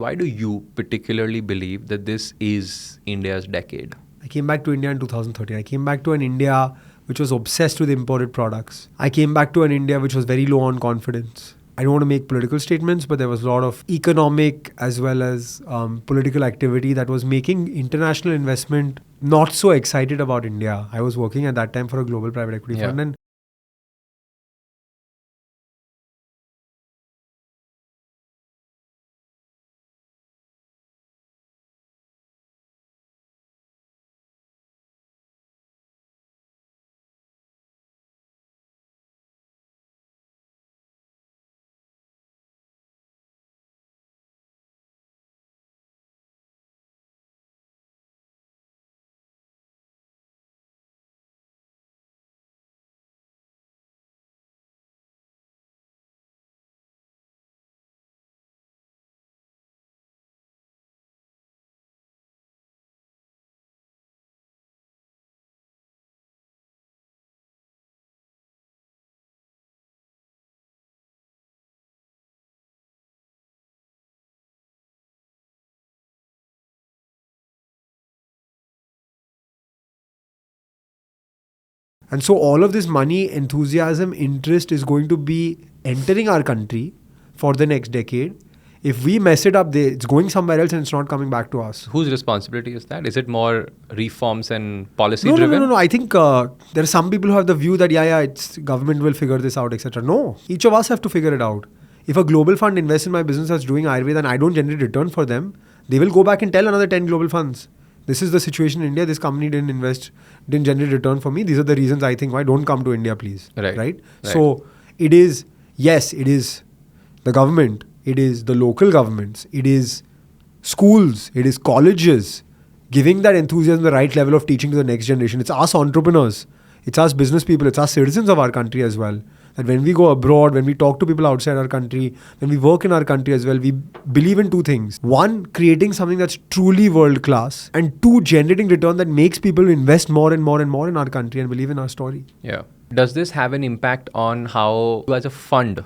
Why do you particularly believe that this is India's decade? I came back to India in 2013. I came back to an India which was obsessed with imported products. I came back to an India which was very low on confidence. I don't want to make political statements, but there was a lot of economic as well as political activity that was making international investment not so excited about India. I was working at that time for a global private equity fund, and so all of this money, enthusiasm, interest is going to be entering our country for the next decade. If we mess it up, it's going somewhere else and it's not coming back to us. Whose responsibility is that? Is it more reforms and policy No. driven? I think there are some people who have the view that, it's government will figure this out, etc. No, each of us have to figure it out. If a global fund invests in my business that's doing Ayurveda and I don't generate return for them, they will go back and tell another 10 global funds. This is the situation in India. This company didn't generate return for me. These are the reasons I think why don't come to India, please. Right? So it is the government. It is the local governments. It is schools. It is colleges giving that enthusiasm the right level of teaching to the next generation. It's us entrepreneurs. It's us business people. It's us citizens of our country as well. That when we go abroad, when we talk to people outside our country, when we work in our country as well, we believe in two things. One, creating something that's truly world class. And two, generating return that makes people invest more and more and more in our country and believe in our story. Yeah. Does this have an impact on how you as a fund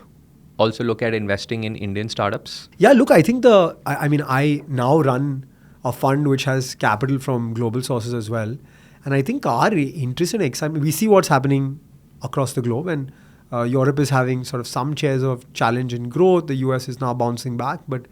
also look at investing in Indian startups? Yeah, look, I think I now run a fund which has capital from global sources as well. And I think our interest and excitement, we see what's happening across the globe, and Europe is having sort of some shares of challenge in growth. The US is now bouncing back, but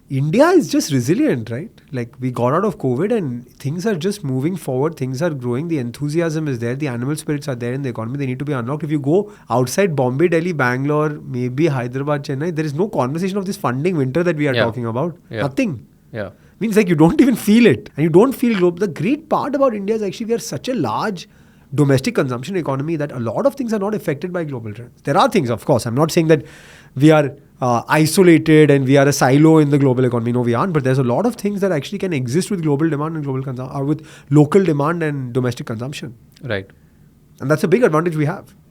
India is just resilient, right? Like, we got out of COVID and things are just moving forward. Things are growing. The enthusiasm is there. The animal spirits are there in the economy. They need to be unlocked. If you go outside Bombay, Delhi, Bangalore, maybe Hyderabad, Chennai, there is no conversation of this funding winter that we are talking about. Nothing. Yeah. Means like you don't even feel it. And you don't feel global. The great part about India is actually we are such a large domestic consumption economy that a lot of things are not affected by global trends. There are things, of course. I'm not saying that we are isolated and we are a silo in the global economy. No, we aren't. But there's a lot of things that actually can exist with global demand and global consumption, or with local demand and domestic consumption. Right. And that's a big advantage we have.